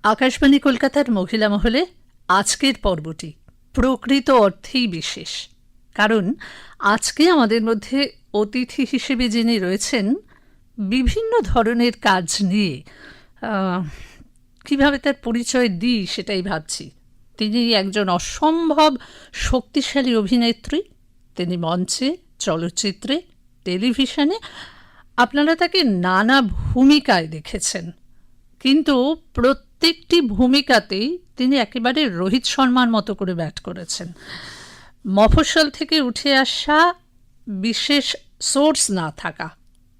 আকাশবাণী কলকাতার মহিলা মহলে আজকের পর্বটি প্রকৃত অর্থেই বিশেষ, কারণ আজকে আমাদের মধ্যে অতিথি হিসেবে যিনি রয়েছেন বিভিন্ন ধরনের কাজ নিয়ে কিভাবে তার পরিচয় দিই সেটাই ভাবছি। তিনি একজন অসম্ভব শক্তিশালী অভিনেত্রী। তিনি মঞ্চে, চলচ্চিত্রে, টেলিভিশনে আপনারা তাকে নানা ভূমিকায় দেখেছেন, কিন্তু প্রত্যেকটি ভূমিকাতেই তিনি একেবারে রোহিত শর্মার মতো করে ব্যাট করেছেন। মফস্বল থেকে উঠে আসা, বিশেষ সোর্স না থাকা,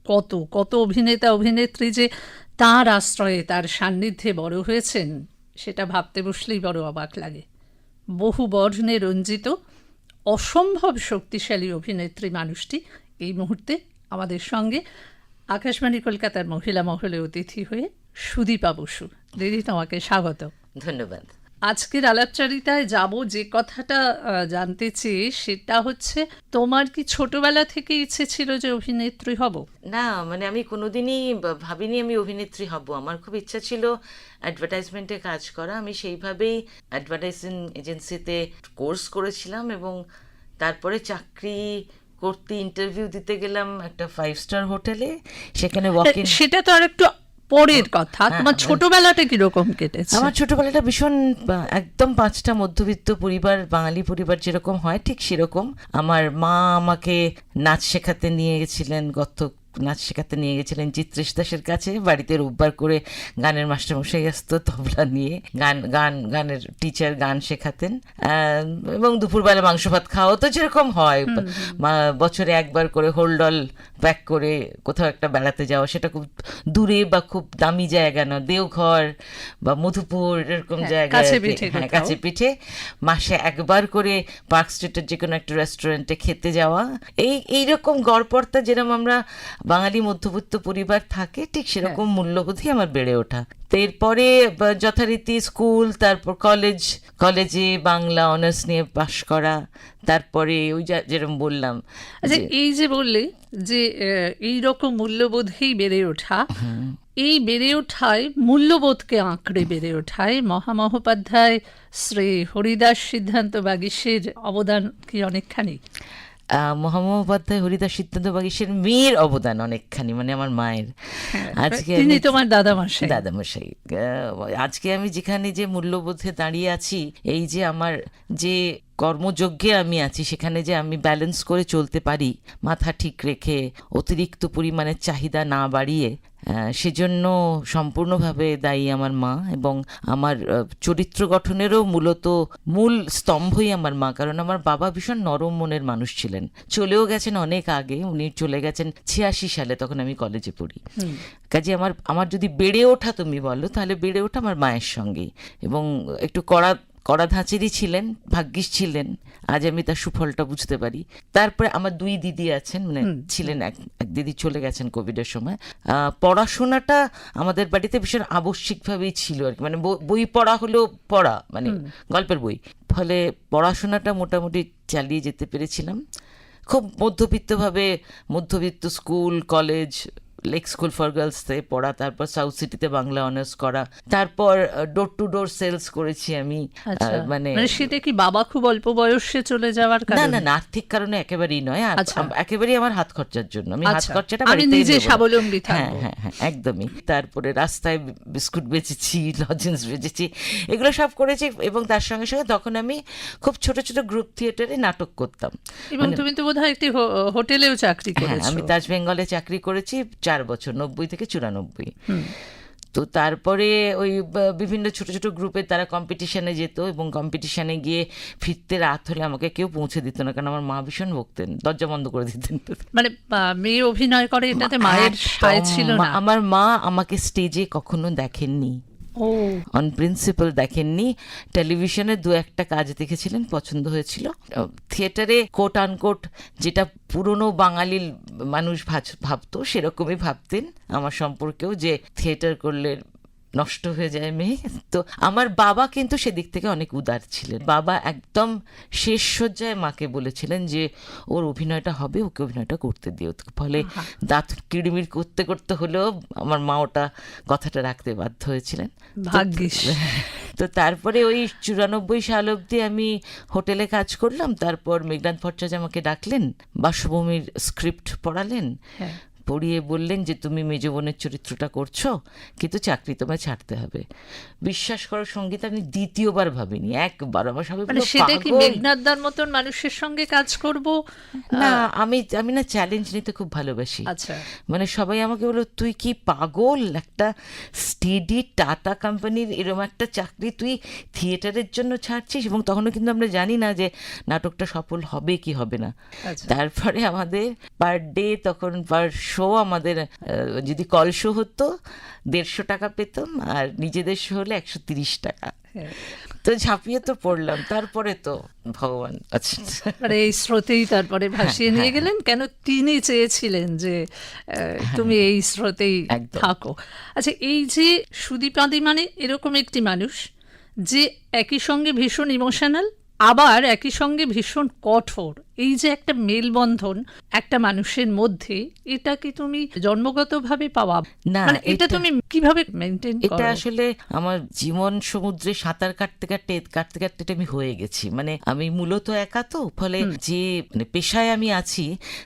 কত কত অভিনেতা অভিনেত্রী যে তাঁর আশ্রয়ে, তার সান্নিধ্যে বড় হয়েছেন, সেটা ভাবতে বসলেই বড় অবাক লাগে। বহু বর্ণে রঞ্জিত অসম্ভব শক্তিশালী অভিনেত্রী মানুষটি এই মুহূর্তে আমাদের সঙ্গে আকাশবাণী কলকাতার মহিলা মহলে অতিথি হয়ে সুদীপা বসু। দিদি, তোমাকে স্বাগত। ধন্যবাদ। আজকের আলাপচারিতায় যাব, যে কথাটা জানতে চেয়ে সেটা হচ্ছে, তোমার কি ছোটবেলা থেকে ইচ্ছে ছিল যে অভিনেত্রী হব? না, মানে আমি কোনোদিনই ভাবিনি আমি অভিনেত্রী হব। আমার খুব ইচ্ছা ছিল অ্যাডভার্টাইজমেন্টে কাজ করা। আমি সেইভাবেই অ্যাডভার্টাইজিং এজেন্সিতে কোর্স করেছিলাম এবং তারপরে চাকরি করতে ইন্টারভিউ দিতে গেলাম একটা 5 স্টার হোটেলে। সেখানে সেটা তো আর একটু পরের কথা। তোমার ছোটবেলাটা কিরকম কেটেছে? আমার ছোটবেলাটা ভীষণ একদম 5টা মধ্যবিত্ত পরিবার, বাঙালি পরিবার যেরকম হয় ঠিক সেরকম। আমার মা আমাকে নাচ শেখাতে নিয়ে গেছিলেন, নাচ শেখাতে নিয়ে গেছিলেন চিত্রেশ দাসের কাছে। বাড়িতে রোববার করে গানের মাস্টারমশাই আসতো তবলা নিয়ে, গানের টিচার গান শেখাতেন, এবং দুপুরবেলা মাংস ভাত খাওয়া তো যেরকম হয়। বছরে একবার করে হোলডল প্যাক করে কোথাও একটা বেড়াতে যাওয়া, সেটা খুব দূরে বা খুব দামি জায়গা না, দেওঘর বা মধুপুর এরকম জায়গায়, কাছে পিঠে মাসে একবার করে পার্ক স্ট্রিটের যে কোনো একটা রেস্টুরেন্টে খেতে যাওয়া। এইরকম গড়পড়তা যেরকম আমরা বাঙালি মধ্যবিত্ত পরিবার থাকে ঠিক সেরকম মূল্যবোধই আমার বেড়ে ওঠা। তো এরপরে যথারীতি স্কুল, তারপর কলেজে বাংলা অনার্স নিয়ে পাশ করা, তারপরে ওই যেরকম বললাম। আচ্ছা, এই যে বললে যে এইরকম মূল্যবোধেই বেড়ে ওঠা, এই বেড়ে ওঠায়, মূল্যবোধকে আঁকড়ে বেড়ে ওঠায় মহামহোপাধ্যায় শ্রী হরিদাস সিদ্ধান্ত বাগীশের অবদান কি অনেকখানি? মহামহোপাধ্যায় হরিদাস সিদ্ধান্ত বাগীশের মেয়ের অবদান অনেকখানি, মানে আমার মায়ের। আজকে তিনি তোমার দাদামশাই। আজকে আমি যেখানে যে মূল্যবোধে দাঁড়িয়ে আছি, এই যে আমার যে কর্মযজ্ঞে আমি আছি, সেখানে যে আমি ব্যালেন্স করে চলতে পারি, মাথা ঠিক রেখে, অতিরিক্ত পরিমাণে চাহিদা না বাড়িয়ে, সেজন্য সম্পূর্ণভাবে দায়ী আমার মা। এবং আমার চরিত্র গঠনেরও মূল স্তম্ভই আমার মা, কারণ আমার বাবা ভীষণ নরম মনের মানুষ ছিলেন। চলেও গেছেন অনেক আগে, উনি চলে গেছেন 86 সালে, তখন আমি কলেজে পড়ি। কাজে আমার যদি বেড়ে ওঠা তুমি বলো, তাহলে বেড়ে ওঠা আমার মায়ের সঙ্গেই। এবং একটু কড়া ধাঁচেরই ছিলেন, ভাগ্যিস ছিলেন, আজ আমি তার সুফলটা বুঝতে পারি। তারপরে আমার 2 দিদি আছেন, মানে ছিলেন, এক দিদি চলে গেছেন কোভিডের সময়। পড়াশোনাটা আমাদের বাড়িতে ভীষণ আবশ্যিকভাবেই ছিল আর কি, মানে বই পড়া হলেও পড়া, মানে গল্পের বই। ফলে পড়াশোনাটা মোটামুটি চালিয়ে যেতে পেরেছিলাম খুব মধ্যবিত্ত school, college, lake school for গার্লসে পড়া, তারপর সাউথ সিটিতে বাংলা অনার্স করা, তারপর ডোর টু ডোর সেলস করেছি আমি। মানে সেটা কি বাবা খুব অল্প বয়সে চলে যাওয়ার কারণে? না, আর্থিক কারণে একেবারেই নয়, একেবারেই আমার হাত খরচার জন্য। আমি হাত খরচাটা নিজে স্বাবলম্বী থাকবো। হ্যাঁ, একদমই। তারপরে রাস্তায় বিস্কুট বেচেছি, লজেন্স বেচেছি, এগুলো সব করেছি। এবং তার সঙ্গে সঙ্গে তখন আমি খুব ছোট ছোট গ্রুপ থিয়েটারে নাটক করতাম। এবং তুমি তো বোধহয় একটি হোটেলেও চাকরি করেছো। আমি তাজ বেঙ্গলে চাকরি করেছি 4 বছর, 90 থেকে 94। তো তারপরে ওই বিভিন্ন ছোট ছোট গ্রুপে তারা কম্পিটিশনে যেত, এবং কম্পিটিশনে গিয়ে ফিরতে রাত হলে আমাকে কেউ পৌঁছে দিত না, কারণ আমার মা ভীষণ বকতেন, দরজা বন্ধ করে দিতেন। মানে মেয়ে অভিনয় করে, এটাতে মায়ের সায় ছিল না। আমার মা আমাকে স্টেজে কখনো দেখেননি, অন প্রিন্সিপাল দেখেননি। টেলিভিশনে 2-1টা কাজ দেখেছিলেন, পছন্দ হয়েছিল। থিয়েটারে কোট আনকোট যেটা পুরনো বাঙালির মানুষ ভাবতো, সেরকমই ভাবতেন আমার সম্পর্কেও, যে থিয়েটার করলে নষ্ট হয়ে যায় মেয়ে। তো আমার বাবা কিন্তু সেদিক থেকে অনেক উদার ছিলেন। বাবা একদম শেষ সজ্জায় মাকে বলেছিলেন যে ওর অভিনয়টা হবে, ওকে অভিনয়টা করতে দিও। ফলে দাঁত কিড়মিড় করতে করতে হলেও আমার মা ওটা কথাটা রাখতে বাধ্য হয়েছিলেন। ভাগ্যিস। তো তারপরে ওই 94 সাল অবধি আমি হোটেলে কাজ করলাম। তারপর মেঘনাদ ভট্টাচার্য আমাকে ডাকলেন, বাসভূমির স্ক্রিপ্ট পড়ালেন, হ্যাঁ। পড়িয়ে বললেন যে তুমি মেজ বোনের চরিত্রটা করছো, কিন্তু চাকরি তোমায় ছাড়তে হবে। বিশ্বাস করো সঙ্গীত, আমি দ্বিতীয়বার ভাবিনি, একবার। আমার সবাই মানে বলল, সেটা কি পাগল। মেঘনাদদার মতন মানুষের সঙ্গে কাজ করব? না, আমি না চ্যালেঞ্জ নিতে খুব ভালোবাসি। আচ্ছা। মানে সবাই আমাকে বললো, তুই কি পাগল? একটা স্টেডি টাটা কোম্পানির এরকম একটা চাকরি তুই থিয়েটারের জন্য ছাড়ছিস? এবং তখনও কিন্তু আমরা জানি না যে নাটকটা সফল হবে কি হবে না। আচ্ছা। তারপরে আমাদের পার ডে, তখন পার শো আমাদের যদি কল শো হতো 150 টাকা পেতাম, আর নিজেদের শো হলে 130 টাকা। হ্যাঁ। তো ঝাঁপিয়ে তো পড়লাম। তারপরে তো ভগবান, আচ্ছা, মানে এই স্রোতেই তারপরে ভাসিয়ে নিয়ে গেলেন। কেন তিনি চেয়েছিলেন যে তুমি এই স্রোতেই একদম। থাকো। আচ্ছা, এই যে সুদীপাদি মানে এরকম একটি মানুষ যে একই সঙ্গে ভীষণ ইমোশনাল, আবার একই সঙ্গে ভীষণ কঠোর। এই যে একটা মেলবন্ধন একটা মানুষের মধ্যে, এটা কি তুমি জন্মগতভাবে পাওয়া? না, মানে এটা তুমি কিভাবে মেনটেন করো? এটা আসলে আমার জীবন সমুদ্রে সাঁতার কাটতে কাটতে এটা আমি হয়ে গেছি। মানে আমি মূলত একা, তো ফলে যে মানে পেশায় আমি আছি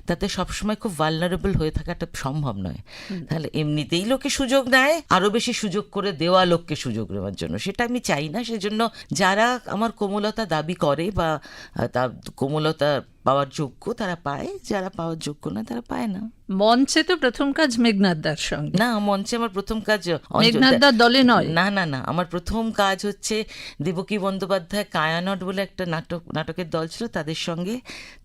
তাতে সবসময় খুব ভালনারেবল হয়ে থাকাটা সম্ভব নয়। তাহলে এমনিতেই লোকে সুযোগ নেয়, আরো বেশি সুযোগ করে দেওয়া লোককে সুযোগ নেওয়ার জন্য, সেটা আমি চাই না। সেজন্য যারা আমার কোমলতা দাবি করে বা তার কোমলতা পাওয়ার যোগ্য তারা পায়, যারা পাওয়ার যোগ্য না তারা পায় না। মঞ্চে তো প্রথম কাজ মেঘনাদদার সঙ্গে। না, মঞ্চে আমার প্রথম কাজ মেঘনাদদার দলে নয়। না না না, আমার প্রথম কাজ হচ্ছে দেবকী বন্দ্যোপাধ্যায় কায়ানট বলে একটা নাটকের দল ছিল, তাদের সঙ্গে,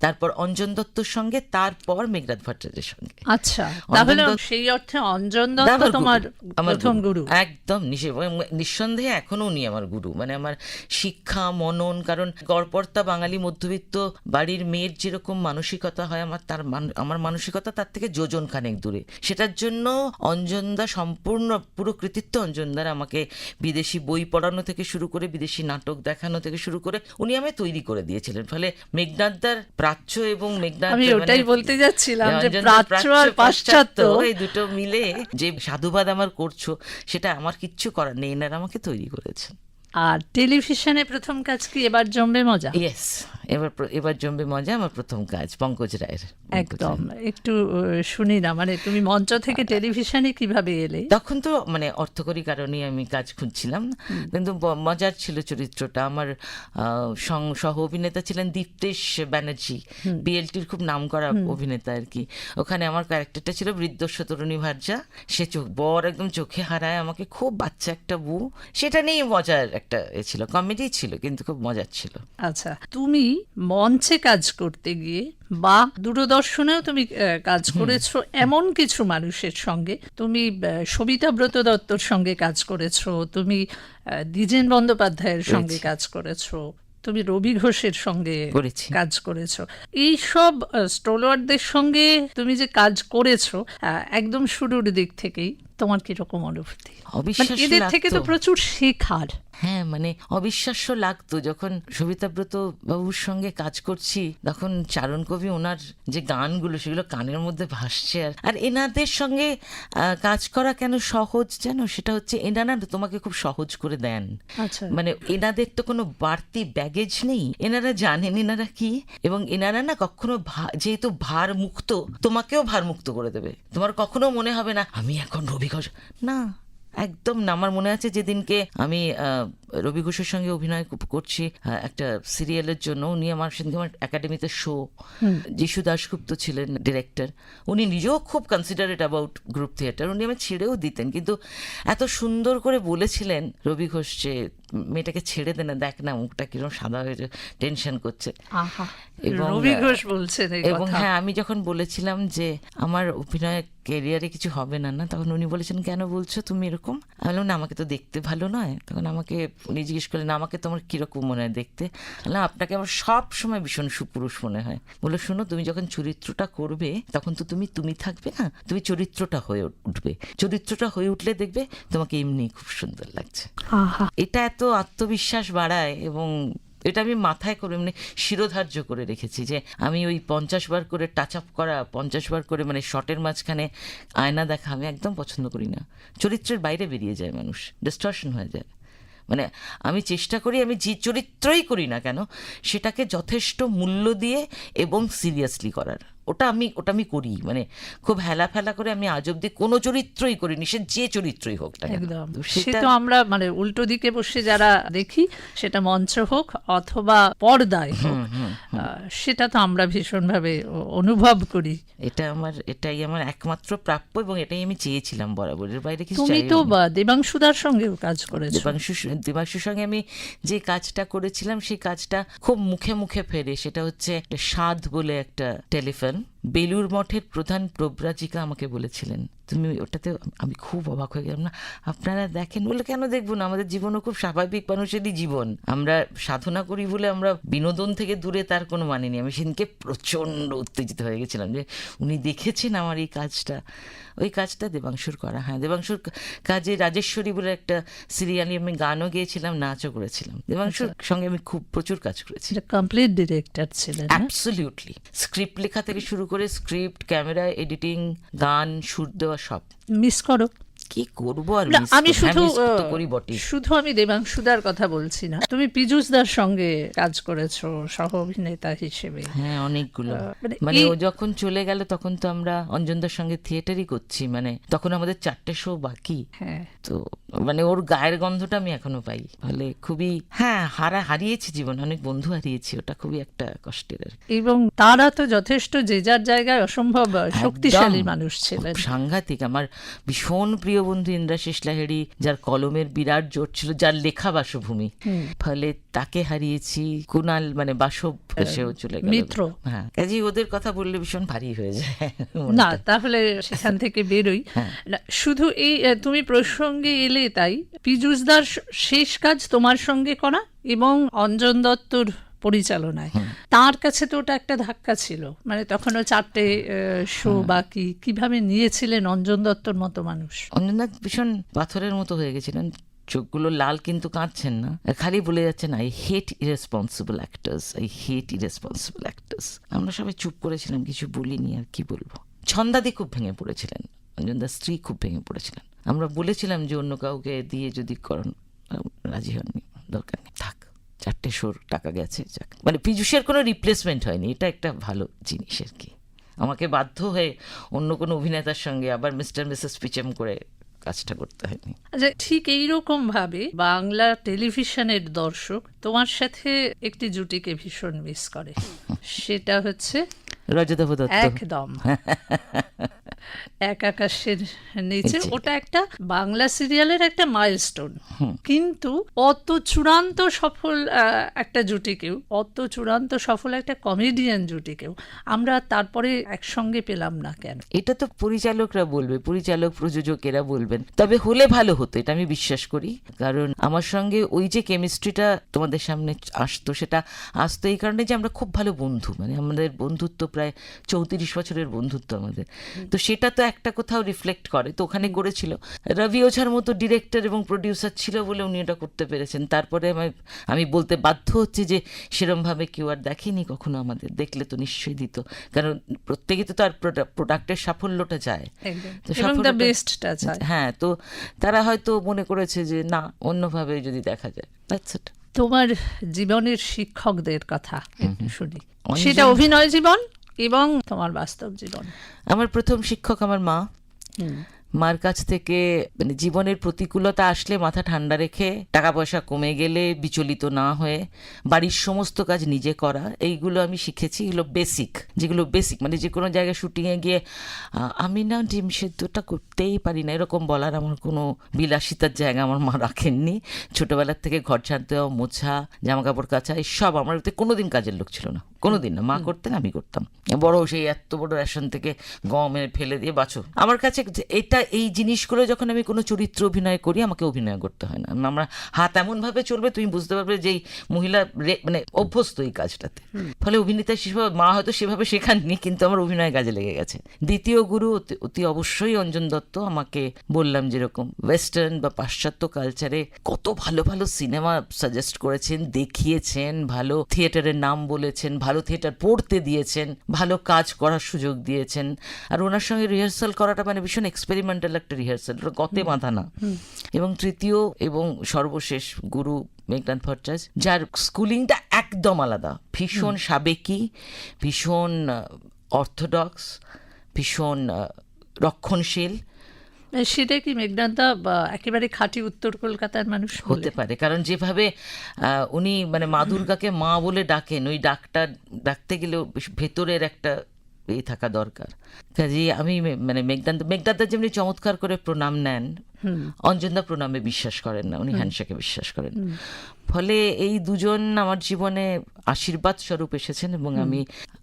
তারপর অঞ্জন দত্তর সঙ্গে, তারপর মেঘনাদ ভট্টাচার্যের সঙ্গে। আচ্ছা, তাহলে সেই অর্থে অঞ্জন দত্ত তোমার প্রথম গুরু। একদম নিঃসন্দেহে এখনো উনি আমার গুরু। মানে আমার শিক্ষা মনন, কারণ গড়পড়তা বাঙালি মধ্যবিত্ত বাড়ির মেয়ের যেরকম মানসিকতা হয়, আমার মানসিকতা তার থেকে যোজন খানেক দূরে। সেটার জন্য অঞ্জনদা সম্পূর্ণ পুরো কৃতিত্ব অঞ্জনদার। আমাকে বিদেশি বই পড়ানো থেকে শুরু করে বিদেশি নাটক দেখানো থেকে শুরু করে উনি আমায় তৈরি করে দিয়েছিলেন। ফলে মেঘনাদদার প্রাচ্য এবং মেঘনাদ, আমি ওটাই বলতে যাচ্ছিলাম যে প্রাচ্য আর পাশ্চাত্য এই দুটো মিলে যে সাধুবাদ আমার করছো, সেটা আমার কিচ্ছু করার নেই, এনারা আমাকে তৈরি করেছেন। আর টেলিভিশনে প্রথম কাজ কি এবার জমবে মজা? ইয়েস, এবার জমবে মজা। আমার প্রথম কাজ পঙ্কজ রায়ের। একদম, একটু শুনি না, মানে তুমি মঞ্চ থেকে টেলিভিশনে কিভাবে এলে? তখন তো মানে অর্থকরী কারণে আমি কাজ খুঁজছিলাম, কিন্তু মজার ছিল চরিত্রটা। আমার সহ অভিনেতা ছিলেন দীপ্তেশ ব্যানার্জি, বিএলটির খুব নামকরা অভিনেতা আর কি। ওখানে আমার ক্যারেক্টারটা ছিল বৃদ্ধস্ব তরুণী ভার্যা। সে বর একদম চোখে হারায় আমাকে, খুব বাচ্চা একটা বউ। সেটা নিয়ে মজার একটা ছিল, কমেডি ছিল, কিন্তু খুব মজার ছিল। আচ্ছা, তুমি মঞ্চে কাজ করতে গিয়ে বা দূরদর্শনেও তুমি কাজ করেছো এমন কিছু মানুষের সঙ্গে, তুমি সবিতাব্রত দত্তর সঙ্গে কাজ করেছো, তুমি দ্বিজেন বন্দ্যোপাধ্যায়ের সঙ্গে কাজ করেছো, তুমি রবি ঘোষের সঙ্গে কাজ করেছো। এইসব স্টলওয়ার্ডদের সঙ্গে তুমি যে কাজ করেছো একদম শুরুর দিক থেকেই, তোমার কিরকম অনুভূতি? এদের থেকে তো প্রচুর শেখার। হ্যাঁ, মানে অবিশ্বাস্য লাগতো যখন সবিতাব্রত বাবুর সঙ্গে কাজ করছি। তখন চারণ কবি ওনার যে গানগুলো সেগুলো কানের মধ্যে ভাসছে। আর এনাদের সঙ্গে কাজ করা কেন সহজ জানো? সেটা হচ্ছে এনারা তোমাকে খুব সহজ করে দেন। আচ্ছা, মানে এনাদের তো কোনো বাড়তি ব্যাগেজ নেই, এনারা জানেন এনারা কি, এবং এনারা না কখনো যেহেতু ভার মুক্ত, তোমাকেও ভার মুক্ত করে দেবে। তোমার কখনো মনে হবে না আমি এখন রবি ঘোষ, না, একদম না। আমার মনে আছে যেদিনকে আমি রবি ঘোষের সঙ্গে অভিনয় করছি একটা সিরিয়ালের জন্য, উনি আমার সঙ্গে আমার একাডেমিতে শো, যিশু দাশগুপ্ত ছিলেন ডিরেক্টর, উনি নিজেও খুব কনসিডারেট অ্যাবাউট গ্রুপ থিয়েটার, উনি আমার ছেড়েও দিতেন, কিন্তু এত সুন্দর করে বলেছিলেন রবি ঘোষ যে মেয়েটাকে ছেড়ে দে না, দেখ না মুখটা কিরকম সাদা হয়ে টেনশন করছে। রবি ঘোষ বলছেন এবং হ্যাঁ, আমি যখন বলেছিলাম যে আমার অভিনয় ক্যারিয়ারে কিছু হবে না, তখন উনি বলেছেন কেন বলছো তুমি এরকম? আমি বললাম না, আমাকে তো দেখতে ভালো নয়। তখন আমাকে উনি জিজ্ঞেস করলেন আমাকে তোমার কিরকম মনে হয় দেখতে, না আপনাকে আমার সব সময় ভীষণ সুপুরুষ মনে হয়। বলে শোনো, তুমি যখন চরিত্রটা করবে তখন তো তুমি থাকবে না, তুমি চরিত্রটা হয়ে উঠবে, চরিত্রটা হয়ে উঠলে দেখবে তোমাকে এমনি খুব সুন্দর লাগছে। আহা, এটা এত আত্মবিশ্বাস বাড়ায়, এবং এটা আমি মাথায় করে মানে শিরোধার্য করে রেখেছি যে আমি ওই 50 বার করে টাচ আপ করা, 50 বার করে মানে শটের মাঝখানে আয়না দেখা আমি একদম পছন্দ করি না। চরিত্রের বাইরে বেরিয়ে যায় মানুষ, ডিস্টর্শন হয়ে যায়। মানে আমি চেষ্টা করি আমি যে চরিত্রই করি না কেন সেটাকে যথেষ্ট মূল্য দিয়ে এবং সিরিয়াসলি করার, ওটা আমি করি। মানে খুব হেলা ফেলা করে আমি আজ অব্দি কোনো চরিত্রই করিনি, সে যে চরিত্রই হোক না কেন। একদম। তো সে সেটা তো আমরা মানে উল্টো দিকে বসে যারা দেখি, সেটা মঞ্চ হোক অথবা পর্দায় হোক, সেটা তো আমরা ভীষণভাবে অনুভব করি। এটাই আমার একমাত্র প্রাপ্য, এবং এটাই আমি চেয়েছিলাম বরাবরের বাইরে কিছু তুমি চাইনি। তো দেবাংশুদার সঙ্গেও কাজ করেছো। দেবাংশুর সঙ্গে আমি যে কাজটা করেছিলাম সেই কাজটা খুব মুখে মুখে ফেরে, সেটা হচ্ছে স্বাদ বলে একটা টেলিফিল্ম। বেলুর মঠের প্রধান প্রব্রাজিকা আমাকে বলেছিলেন তুমি ওটাতে, আমি খুব অবাক হয়ে গেলাম, না আপনারা দেখেন? বলে কেন দেখবো না, আমাদের জীবনও খুব স্বাভাবিক মানুষেরই জীবন, আমরা সাধনা করি বলে আমরা বিনোদন থেকে দূরে তার কোনো মানে নেই। আমি সেদিনকে প্রচণ্ড উত্তেজিত হয়ে গেছিলাম যে উনি দেখেছেন আমার এই কাজটা। ওই কাজটা দেবাংশুর করা। হ্যাঁ, দেবাংশুর কাজে রাজেশ্বরী বলে একটা সিরিয়ালে আমি গানও গেয়েছিলাম, নাচও করেছিলাম। দেবাংশুর সঙ্গে আমি খুব প্রচুর কাজ করেছি। কমপ্লিট ডিরেক্টর ছিলেন। অ্যাবসলিউটলি, স্ক্রিপ্ট লেখা থেকে শুরু করে স্ক্রিপ্ট, ক্যামেরা, এডিটিং, গান, সুর দেওয়া সব। মিস করো? কি করবো আর, না, আমি শুধু আমি দেবাংশুদার কথা বলছি না, তুমি পীযূষদার সঙ্গে কাজ করেছো সহ অভিনেতা হিসেবে। হ্যাঁ, অনেকগুলো। মানে এই- ও যখন চলে গেল তখন তো আমরা অঞ্জনদার সঙ্গে থিয়েটারই করছি, মানে তখন আমাদের 4টে শো বাকি। হ্যাঁ, তো মানে ওর গায়ের গন্ধটা আমি এখনো পাই। ফলে খুবই, হ্যাঁ, হারিয়েছি জীবন, অনেক বন্ধু হারিয়েছি, ওটা খুবই একটা কষ্টের আর কি। এবং তারা তো যথেষ্ট যে যার জায়গায় অসম্ভব শক্তিশালী মানুষ ছিলেন। সাংঘাতিক। আমার ভীষণ প্রিয় বন্ধু ইন্দ্রাশিস লাহিড়ী, যার কলমের বিরাট জোর ছিল, যার লেখা বাসভূমি, ফলে তাকে হারিয়েছি। কুণাল মানে বাসব সেও চলে গেল। মিত্র। হ্যাঁ, কাজেই ওদের কথা বললে ভীষণ ভারী হয়ে যায় না, তাহলে সেখান থেকে বেরোই না। শুধু এই তুমি প্রসঙ্গে এলে তাই, পীযূষদার শেষ কাজ তোমার সঙ্গে করা এবং অঞ্জন দত্তর পরিচালনায়, তার কাছে তো ওটা একটা ধাক্কা ছিল। মানে তখনও 4টে শো বাকি, কিভাবে নিয়েছিলেন অঞ্জন দত্তর মতো মানুষ? অঞ্জনদা ভীষণ পাথরের মতো হয়ে গেছিলেন, চোখগুলো লাল কিন্তু কাঁদছেন না, খালি বলে যাচ্ছেন I hate irresponsible actors, I hate irresponsible actors. আমরা সবাই চুপ করেছিলাম, কিছু বলিনি। আর কি বলবো? ছন্দাদি খুব ভেঙে পড়েছিলেন, অঞ্জনদার স্ত্রী খুব ভেঙে পড়েছিলেন। আমরা বলেছিলাম যে অন্য কাউকে দিয়ে যদি করেন, রাজি হননি, দরকার নেই, থাক, 4টে শোর টাকা গেছে, যাক। মানে পীযূষের কোনো রিপ্লেসমেন্ট হয়নি, এটা একটা ভালো জিনিস আর কি। আমাকে বাধ্য হয়ে অন্য কোনো অভিনেতার সঙ্গে আবার মিস্টার মিসেস পিচেম করে কাজটা করতে হয়নি। আচ্ছা, ঠিক এইরকম ভাবে বাংলা টেলিভিশনের দর্শক তোমার সাথে একটি জুটিকে ভীষণ মিস করে, সেটা হচ্ছে রজতাভ দত্ত। একদম এক আকাশের নিচে। ওটা একটা বাংলা সিরিয়ালের একটা মাইলস্টোন, কিন্তু অত চূড়ান্ত সফল একটা জুটিকেও, অত চূড়ান্ত সফল একটা কমেডিয়ান জুটিকেও আমরা তারপরে একসঙ্গে পেলাম না কেন? এটা তো পরিচালকরা বলবে, পরিচালক প্রযোজকেরা বলবেন, তবে হলে ভালো হতো, এটা আমি বিশ্বাস করি। কারণ আমার সঙ্গে ওই যে কেমিস্ট্রিটা তোমাদের সামনে আসতো, সেটা আসতো এই কারণে যে আমরা খুব ভালো বন্ধু, মানে আমাদের বন্ধুত্ব প্রায় 34 বছরের বন্ধুত্ব আমাদের। তো সেটা তো একটা কোথাও রিফ্লেক্ট করে, তো ওখানে করেছিল। রবি ওঝার মতো ডিরেক্টর এবং প্রডিউসার ছিল বলে উনি এটা করতে পেরেছেন। তারপরে আমি বলতে বাধ্য হচ্ছি যে সেরমভাবে কেউ আর দেখেনি কখনো আমাদের, দেখলে তো নিশ্চয়ই দিত, কারণ প্রত্যেকে তো তার প্রোডাক্টের সাফল্যটা চায়, তো বেস্টটা চায়। হ্যাঁ, তো তারা হয়তো মনে করেছে যে না, অন্যভাবে যদি দেখা যায়। তোমার জীবনের শিক্ষকদের কথা একটু শুনি, সেটা অভিনয় জীবন এবং তোমার বাস্তব জীবন। আমার প্রথম শিক্ষক আমার মা। মার কাছ থেকে মানে জীবনের প্রতিকূলতা আসলে মাথা ঠান্ডা রেখে, টাকা পয়সা কমে গেলে বিচলিত না হয়ে বাড়ির সমস্ত কাজ নিজে করা, এইগুলো আমি শিখেছি। এগুলো বেসিক, যেগুলো বেসিক মানে যে কোনো জায়গায় শুটিংয়ে গিয়ে আমি না ডিম সেদ্ধটা করতেই পারি না এরকম বলার আমার কোনো বিলাসিতার জায়গা আমার মা রাখেননি। ছোটবেলার থেকে ঘর ঝাড় দেওয়া, মোছা, জামা কাপড় কাচা, এসব আমার কোনোদিন কাজের লোক ছিল না। কোনোদিন না। মা করতেন, আমি করতাম। বড় সেই এত বড় রেশন থেকে গম এনে ফেলে দিয়ে বাঁচো। আমার কাছে এটা, এই জিনিসগুলো যখন আমি কোনো চরিত্র অভিনয় করি, আমাকে অভিনয় করতে হয় না। আমরা হাত এমন ভাবে চলবে, তুমি বুঝতে পারবে যে এই মহিলা মানে অভ্যস্ত এই কাজটাতে। ফলে অভিনেতা হিসেবে মা হয়তো সেভাবে শেখাননি, কিন্তু আমার অভিনয় কাজে লেগে গেছে। দ্বিতীয় গুরু অতি অবশ্যই অঞ্জন দত্ত। আমাকে বললাম যেরকম ওয়েস্টার্ন বা পাশ্চাত্য কালচারে কত ভালো ভালো সিনেমা সাজেস্ট করেছেন, দেখিয়েছেন, ভালো থিয়েটারের নাম বলেছেন, ভালো থিয়েটার পড়তে দিয়েছেন, ভালো কাজ করার সুযোগ দিয়েছেন। আর ওনার সঙ্গে রিহার্সাল করাটা মানে ভীষণ এক্সপেরিমেন্টাল একটা রিহার্সাল, গতে বাঁধা না। এবং তৃতীয় এবং সর্বশেষ গুরু মেঘনাদ ভট্টাচার্য, যার স্কুলিংটা একদম আলাদা, ভীষণ সাবেকি, ভীষণ অর্থোডক্স, ভীষণ রক্ষণশীল। সেটা কি মেঘনাদা বা একেবারে খাঁটি উত্তর কলকাতার মানুষ হতে পারে, কারণ যেভাবে উনি মানে মা দুর্গাকে মা বলে ডাকেন, ওই ডাকতে গেলেও ভেতরের একটা থাকা দরকার। কাজে আমি মানে মেঘনাদা যেমনি চমৎকার করে প্রণাম নেন, অঞ্জনদা প্রণামে বিশ্বাস করেন না, উনি হ্যান্ডশেকে বিশ্বাস করেন। ফলে এই দুজন আমার জীবনে আশীর্বাদ স্বরূপ এসেছেন, এবং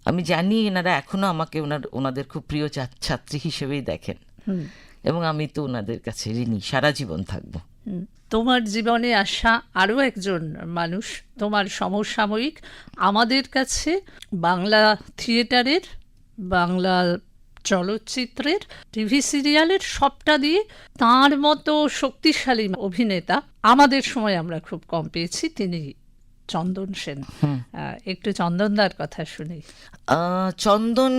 আমি জানি এনারা এখনো আমাকে ওনাদের খুব প্রিয় ছাত্রী হিসেবেই দেখেন, এবং আমি তো ওনাদের কাছে ঋণী, সারা জীবন থাকবো। তোমার জীবনে আসা আরও একজন মানুষ, তোমার সমসাময়িক, আমাদের কাছে বাংলা থিয়েটারের, বাংলা চলচ্চিত্রের, টিভি সিরিয়ালের সবটা দিয়ে তার মতো শক্তিশালী অভিনেতা আমাদের সময় আমরা খুব কম পেয়েছি, তিনি চন্দন সেন। একটু চন্দনদার কথা শুনি। চন্দন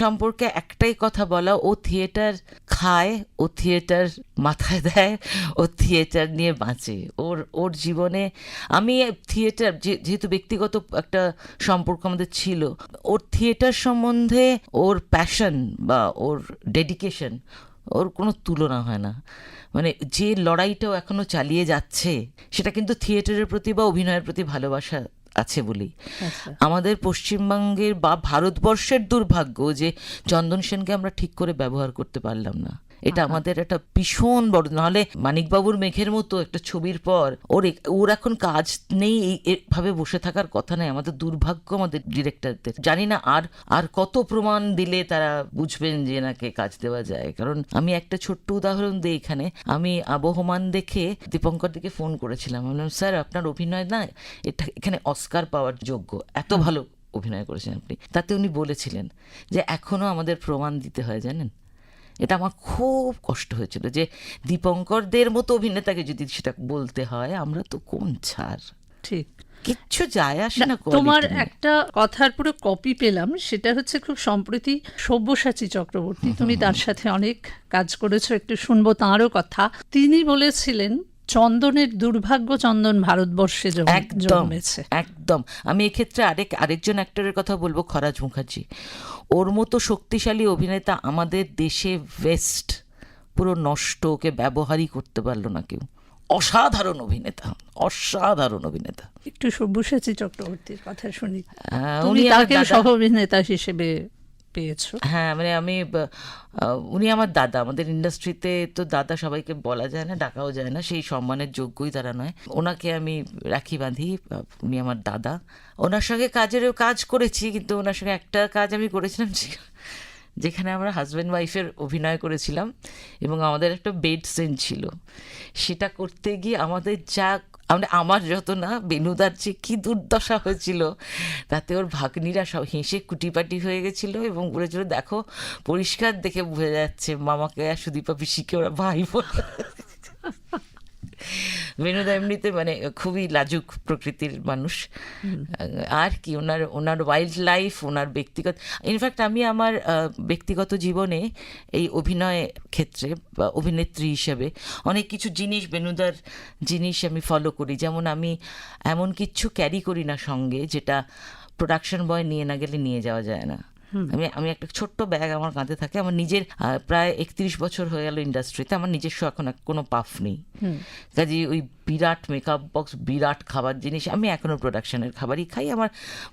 সম্পর্কে একটাই কথা বলা, ও থিয়েটার খায়, ও থিয়েটার মাথায় দেয়, ও থিয়েটার নিয়ে বাঁচে। ওর জীবনে আমি থিয়েটার, যেহেতু ব্যক্তিগত একটা সম্পর্ক আমাদের ছিল, ওর থিয়েটার সম্বন্ধে ওর প্যাশন বা ওর ডেডিকেশন, ওর কোনো তুলনা হয় না। মানে যে লড়াইটাও এখনো চালিয়ে যাচ্ছে, সেটা কিন্তু থিয়েটারের প্রতি বা অভিনয়ের প্রতি ভালোবাসা আছে বলেই। আমাদের পশ্চিমবঙ্গের বা ভারতবর্ষের দুর্ভাগ্য যে চন্দন সেনকে আমরা ঠিক করে ব্যবহার করতে পারলাম না। এটা আমাদের একটা ভীষণ বড়, নাহলে মানিকবাবুর মেঘের মতো একটা ছবির পর ওর এখন কাজ নেই, এইভাবে বসে থাকার কথা নেই। আমাদের দুর্ভাগ্য আমাদের ডিরেক্টরদের। জানি না আর কত প্রমাণ দিলে তারা বুঝবেন যে এনাকে কাজ দেওয়া যায়। কারণ আমি একটা ছোট্ট উদাহরণ দিই এখানে। আমি আবহমান দেখে দীপঙ্কর দিকে ফোন করেছিলাম, বললাম স্যার আপনার অভিনয় না এখানে অস্কার পাওয়ার যোগ্য, এত ভালো অভিনয় করেছেন আপনি। তাতে উনি বলেছিলেন যে এখনো আমাদের প্রমাণ দিতে হয়, জানেন। এটা আমার খুব কষ্ট হয়েছিল যে দীপঙ্করদের মতো অভিনেতাকে যদি সেটা বলতে হয়, আমরা তো কোন ছাড়, ঠিক কিচ্ছু যায় আসে না। তোমার একটা কথার পুরো কপি পেলাম, সেটা হচ্ছে খুব সম্প্রতি সব্যসাচী চক্রবর্তী, তুমি তার সাথে অনেক কাজ করেছো, একটু শুনবো তাঁরও কথা। তিনি বলেছিলেন চন্দনের দুর্ভাগ্য চন্দন ভারতবর্ষে জন্মেছে। একদম। আমি এক্ষেত্রে আরেকজন অ্যাক্টরের কথা বলবো, খরাজ মুখার্জি। ওর মতো শক্তিশালী অভিনেতা আমাদের দেশে ওয়েস্ট পুরো নষ্ট, ওকে ব্যবহারই করতে পারলো না কেউ। অসাধারণ অভিনেতা, অসাধারণ অভিনেতা। একটু সব্যসাচী চক্রবর্তীর কথা শুনি। তুমি তাকে সহ অভিনেতা হিসেবে পেয়েছো? হ্যাঁ, মানে উনি আমার দাদা। আমাদের ইন্ডাস্ট্রিতে তো দাদা সবাইকে বলা যায় না, ডাকাও যায় না, সেই সম্মানের যোগ্যই তারা নয়। ওনাকে আমি রাখি বাঁধি, উনি আমার দাদা। ওনার সঙ্গে কাজ করেছি, কিন্তু ওনার সঙ্গে একটা কাজ আমি করেছিলাম যেখানে আমরা হাজব্যান্ড ওয়াইফের অভিনয় করেছিলাম, এবং আমাদের একটা বেড সিন ছিল। সেটা করতে গিয়ে আমাদের আমার যত না, বেনুদার যে কি দুর্দশা হয়েছিল, তাতে ওর ভাগ্নিরা সব হেসে কুটিপাটি হয়ে গেছিল এবং বলেছিল দেখো পরিষ্কার দেখে বোঝা যাচ্ছে মামাকে আর সুদীপা পিসিকে ওরা ভাই বোন। বেনুদা এমনিতে মানে খুবই লাজুক প্রকৃতির মানুষ। আর কি, ওনার ওয়াইল্ড লাইফ, ওনার ব্যক্তিগত, ইনফ্যাক্ট আমি আমার ব্যক্তিগত জীবনে এই অভিনয় ক্ষেত্রে বা অভিনেত্রী হিসেবে অনেক কিছু জিনিস, বেনুদার জিনিস আমি ফলো করি। যেমন আমি এমন কিছু ক্যারি করি না সঙ্গে যেটা প্রোডাকশন বয় নিয়ে না গেলে নিয়ে যাওয়া যায় না। আমি একটা ছোট্ট ব্যাগ আমার কাঁধে থাকে। আমার নিজের প্রায় 31 বছর হয়ে গেল ইন্ডাস্ট্রিতে, আমার নিজস্ব এখন কোনো পাফ নেই। কাজে ওই বিরাট মেকআপ বক্স, বিরাট খাবার জিনিস আমি এখনো প্রোডাকশনের খাবারই খাই। আমার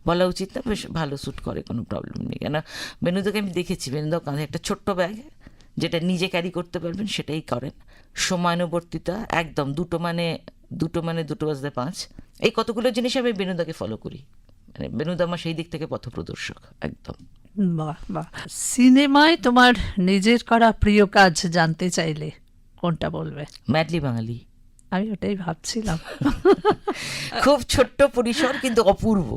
বলা উচিত না, বেশ ভালো স্যুট করে, কোনো প্রবলেম নেই। কেন বেনুদাকে আমি দেখেছি, বেনুদা কাঁধে একটা ছোট্ট ব্যাগ, যেটা নিজে ক্যারি করতে পারবেন সেটাই করেন। সময়ানুবর্তিতা একদম, দুটো বাজতে 5, এই কতগুলো জিনিস আমি বেনুদাকে ফলো করি। মানে বেনুদামা সেই দিক থেকে পথপ্রদর্শক একদম। বাহ বাহ। সিনেমায় তোমার নিজের করা প্রিয় কাজ জানতে চাইলে কোনটা বলবে? ম্যাডলি বাঙালি। আমি ওটাই ভাবছিলাম। খুব ছোট্ট পরিসর কিন্তু অপূর্ব,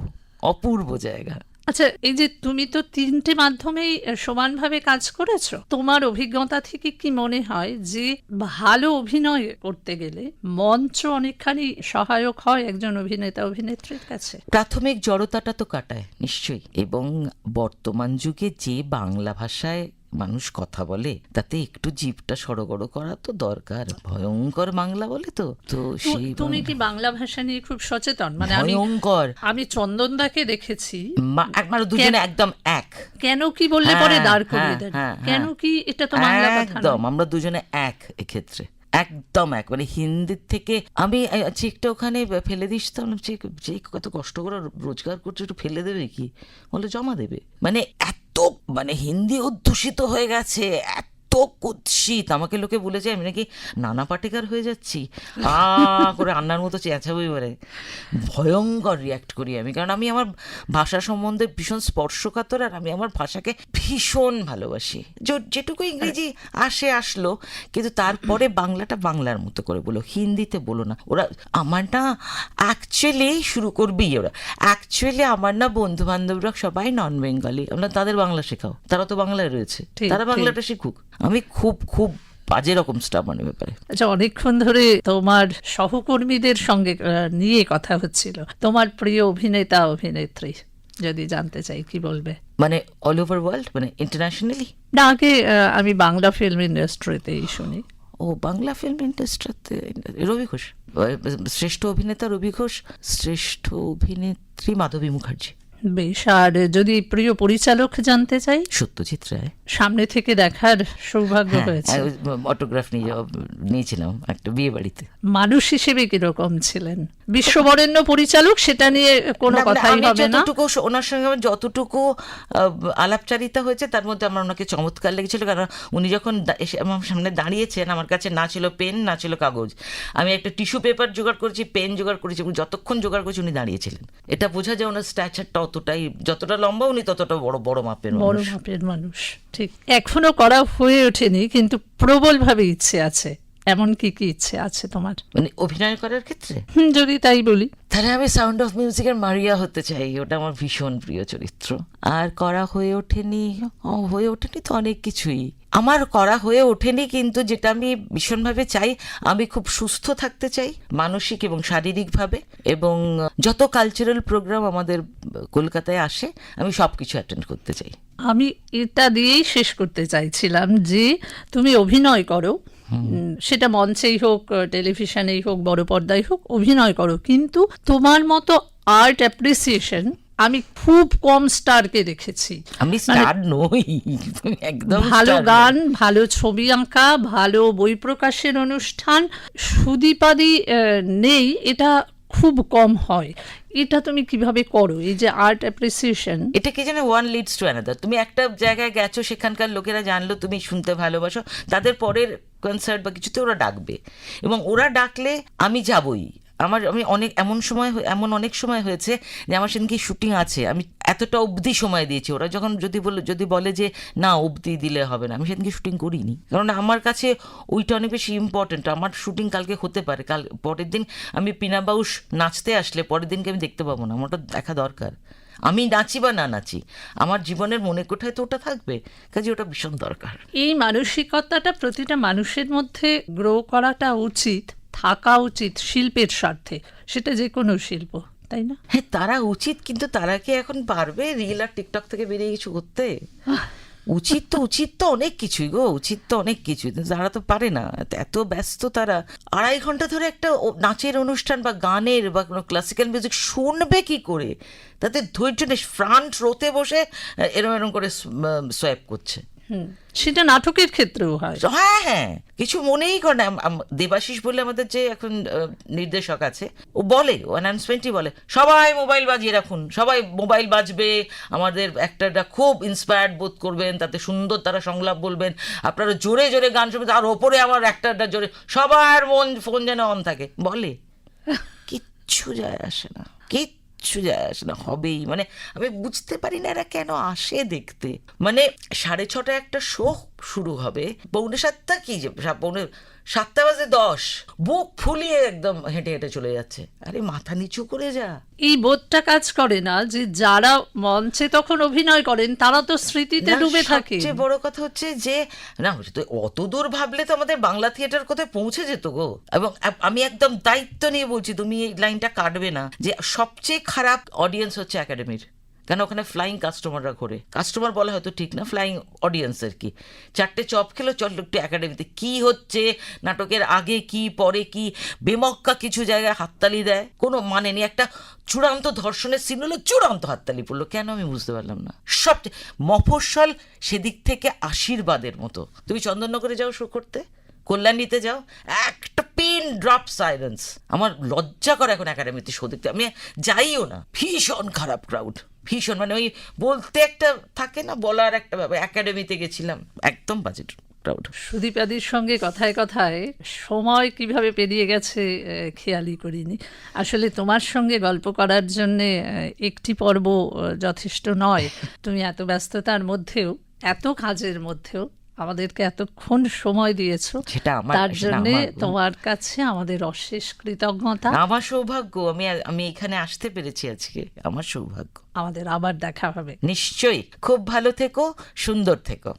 অপূর্ব জায়গা। আচ্ছা, এই যে তুমি তো 3টে মাধ্যমেই সমানভাবে কাজ করেছো, তোমার অভিজ্ঞতা থেকে কি মনে হয় যে ভালো অভিনয় করতে গেলে মঞ্চ অনেকখানি সহায়ক হয় একজন অভিনেতা অভিনেত্রীর কাছে? প্রাথমিক জড়তাটা তো কাটায় নিশ্চয়ই, এবং বর্তমান যুগে যে বাংলা ভাষায় মানুষ কথা বলে তাতে একটু জিভটা সড়গড় করা তো দরকার। ভয়ঙ্কর বাংলা বলে তো তো সেই তুমি কি বাংলা ভাষা নিয়ে খুব সচেতন? মানে ভয়ঙ্কর। আমি চন্দনদাকে দেখেছি একবার দুজনে একদম এক। কেন কি বললে পরে দাঁড় করিয়ে দেন, হ্যাঁ, কেন কি এটা তো বাংলা কথা একদম আমরা দুজনে এক এক্ষেত্রে, একদম এক। মানে হিন্দির থেকে আমি চেকটা ওখানে ফেলে দিস, তো যে কত কষ্ট করে রোজগার করছে একটু ফেলে দেবে কি, বলে জমা দেবে। মানে এত মানে হিন্দি অধ্যুষিত হয়ে গেছে, এত কুৎসিত। আমাকে লোকে বলেছে আমি নাকি নানা পাটেকার হয়ে যাচ্ছি, করে আন্নার মতো চেঁচাবো এবারে। ভয়ঙ্কর রিয়াক্ট করি আমি, কারণ আমি আমার ভাষা সম্বন্ধে ভীষণ স্পর্শকাতর, আর আমি আমার ভাষাকে ভীষণ ভালোবাসি। যেটুকু ইংরেজি আসলো, কিন্তু তারপরে বাংলাটা বাংলার মতো করে বলো, হিন্দিতে বলো না। ওরা আমার না অ্যাকচুয়ালি শুরু করবেই, ওরা অ্যাকচুয়ালি আমার না বন্ধু বান্ধবরা সবাই নন বেঙ্গলি, আমরা তাদের বাংলা শেখাও, তারা তো বাংলায় রয়েছে, তারা বাংলাটা শিখুক। আমি খুব খুব বাজে রকম স্টাবার্ন ব্যাপারে। আচ্ছা, অনেকক্ষণ ধরে তোমার সহকর্মীদের সঙ্গে নিয়ে কথা হচ্ছিল, তোমার প্রিয় অভিনেতা অভিনেত্রী যদি জানতে চাই কি বলবে? মানে অল ওভার ওয়ার্ল্ড, মানে ইন্টারন্যাশনালি? না, আগে আমি বাংলা ফিল্ম ইন্ডাস্ট্রিতেই শুনি। ও বাংলা ফিল্ম ইন্ডাস্ট্রিতে রবি ঘোষ, শ্রেষ্ঠ অভিনেতা রবি ঘোষ, শ্রেষ্ঠ অভিনেত্রী মাধবী মুখার্জি। বেশ। আর যদি প্রিয় পরিচালক জানতে চাই? সত্যজিৎ রায়। সামনে থেকে দেখার সৌভাগ্য হয়েছে। অটোগ্রাফ নিয়েছিলাম একটা বিয়ে বাড়িতে। মানুষ হিসেবে কিরকম ছিলেন? বিশ্ববরেণ্য পরিচালক, সেটা নিয়ে কোনো কথাই হবে না। ওনার সঙ্গে আমার যতটুকু আলাপচারিতা হয়েছে তার মধ্যে আমার ওনাকে চমৎকার লেগেছিল, কারণ উনি যখন এসে আমার সামনে দাঁড়িয়েছেন, আমার কাছে না ছিল পেন না ছিল কাগজ, আমি একটা টিস্যু পেপার জোগাড় করেছি, পেন জোগাড় করেছি, এবং যতক্ষণ জোগাড় করেছি উনি দাঁড়িয়েছিলেন। এটা বোঝা যায় ওনার স্ট্যাচারটা অতটাই, যতটা লম্বা উনি ততটা বড় মাপের মানুষ। ঠিক। এখনো করা হয়ে ওঠেনি, কিন্তু প্রবলভাবে ইচ্ছে আছে। এমন কি কি ইচ্ছে আছে তোমার, মানে অভিনয় করার ক্ষেত্রে? যদি তাই বলি, তাহলে আমি সাউন্ড অফ মিউজিকের মারিয়া হতে চাই, ওটা আমার ভীষণ প্রিয় চরিত্র। আর করা হয়ে ওঠেনি তো অনেক কিছুই আমার করা হয়ে ওঠেনি, কিন্তু যেটা আমি ভীষণভাবে চাই, আমি খুব সুস্থ থাকতে চাই মানসিক এবং শারীরিকভাবে, এবং যত কালচারাল প্রোগ্রাম আমাদের কলকাতায় আসে আমি সব কিছু অ্যাটেন্ড করতে চাই। আমি এটা দিয়েই শেষ করতে চাইছিলাম যে তুমি অভিনয় করো, সেটা মঞ্চেই হোক, টেলিভিশনেই হোক, বড় পর্দায় হোক, অভিনয় করো, কিন্তু তোমার মতো আর্ট অ্যাপ্রিসিয়েশন আমি খুব কম স্টারকে দেখেছি। আমি স্টার নই, একদম ভালো গান, ভালো ছবি আঁকা, ভালো বই প্রকাশের অনুষ্ঠান, সুদীপাদি নেই, এটা খুব কম হয়। এটা তুমি কিভাবে করো, এই যে আর্ট অ্যাপ্রিসিয়েশন? এটা কি জানো, ওয়ান লিডস টু অ্যানাদার। তুমি একটা জায়গায় গেছো, সেখানকার লোকেরা জানলো তুমি শুনতে ভালোবাসো, তাদের পরের কনসার্ট বা কিছুতে ওরা ডাকবে, এবং ওরা ডাকলে আমি যাবই। আমি অনেক সময় হয়েছে যে আমার সেদিনকে শুটিং আছে, আমি এতটা অবধি সময় দিয়েছি, ওরা যখন যদি বলে যে না অবধি দিলে হবে না, আমি সেদিনকে শুটিং করিনি, কারণ আমার কাছে ওইটা অনেক বেশি ইম্পর্টেন্ট। আমার শুটিং কালকে হতে পারে, পরের দিন আমি পিনা বাউস নাচতে আসলে পরের দিনকে আমি দেখতে পাবো না, আমার ওটা দেখা দরকার। আমি নাচি বা না নাচি, আমার জীবনের মনে কোঠায় তো ওটা থাকবে, কাজে ওটা ভীষণ দরকার। এই মানসিকতাটা প্রতিটা মানুষের মধ্যে গ্রো করাটা উচিত, থাকা উচিত শিল্পের স্বার্থে, সেটা যে কোনো শিল্প, তাই না? হ্যাঁ, তারা উচিত, কিন্তু তারা কি এখন পারবে রিল আর টিকটক থেকে বেরিয়ে কিছু করতে? উচিত তো অনেক কিছুই গো, উচিত তো অনেক কিছুই, তারা তো পারে না, এত ব্যস্ত তারা। 2.5 ঘন্টা ধরে একটা নাচের অনুষ্ঠান বা গানের বা কোনো ক্লাসিক্যাল মিউজিক শুনবে কি করে? তাতে ধৈর্য নেই, ফ্রন্ট রোতে বসে এরম করে সোয়াইপ করছে। সেটা নাটকের ক্ষেত্রেও হয়। হ্যাঁ, কিছু মনেই করে না। দেবাশিস বলে আমাদের যে এখন নির্দেশক আছে, ও অ্যানাউন্সমেন্টই বলে সবাই মোবাইল বাজিয়ে রাখুন, সবাই মোবাইল বাজবে, আমাদের একটা খুব ইন্সপায়ার্ড বোধ করবেন, তাতে সুন্দর তারা সংলাপ বলবেন, আপনারা জোরে জোরে গান শুনবেন, আর ওপরে আমার একটা জোরে সবার ফোন যেন অন থাকে বলে। কিচ্ছু যায় আসে না, কিচ্ছু যায় আসে না, হবেই। মানে আমি বুঝতে পারি না এরা কেন আসে দেখতে। মানে 6:30 একটা শো শুরু হবে, 6:45 কি যে 6:45 বুক ফুলিয়ে একদম হেঁটে হেঁটে চলে যাচ্ছে। আরে মাথা নিচু করে যা। এই বোধটা কাজ করে না যে যারা মঞ্চে তখন অভিনয় করেন তারা তো স্মৃতিতে না, ডুবে থাকে। সবচেয়ে বড় কথা হচ্ছে যে না, তো অত দূর ভাবলে তো আমাদের বাংলা থিয়েটার কোথায় পৌঁছে যেত গো। এবং আমি একদম দায়িত্ব নিয়ে বলছি, তুমি এই লাইনটা কাটবে না, যে সবচেয়ে খারাপ অডিয়েন্স হচ্ছে একাডেমির। কেন ওখানে ফ্লাইং কাস্টমাররা ঘোরে, কাস্টমার বলা হয়তো ঠিক না, ফ্লাইং অডিয়েন্স আর কি। 4টে চপ খেলো, চল একটু একাডেমিতে কি হচ্ছে, নাটকের আগে কি পরে কি, বেমক্কা কিছু জায়গায় হাততালি দেয়, কোনো মানে নেই। একটা চূড়ান্ত ধর্ষণের সিন হলো, চূড়ান্ত হাততালি পড়লো, কেন আমি বুঝতে পারলাম না। সবচেয়ে মফস্বল সেদিক থেকে আশীর্বাদের মতো। তুমি চন্দননগরে যাও শো করতে, কল্যাণীতে যাও, একটা পিন ড্রপ সাইলেন্স। আমার লজ্জা করে এখন একাডেমিতে শো দেখতে, আমি যাইও না। ভীষণ খারাপ ক্রাউড, ভীষণ। মানে ওই বলতে একটা থাকে না, বলার একটা ব্যাপার। একাডেমিতে গেছিলাম, একদম বাজে ক্রাউড। সুদীপাদির সঙ্গে কথায় কথায় সময় কিভাবে পেরিয়ে গেছে খেয়ালই করিনি। আসলে তোমার সঙ্গে গল্প করার জন্যে একটি পর্ব যথেষ্ট নয়। তুমি এত ব্যস্ততার মধ্যেও, এত কাজের মধ্যেও আমাদেরকে এতক্ষণ সময় দিয়েছো, সেটা আমার, তার সেটা জন্যে আমার তোমার কাছে আমাদের অশেষ কৃতজ্ঞতা। আমার সৌভাগ্য, আমি এখানে আসতে পেরেছি আজকে, আমার সৌভাগ্য। আমাদের আবার দেখা হবে। নিশ্চয়ই। খুব ভালো থেকো, সুন্দর থেকো।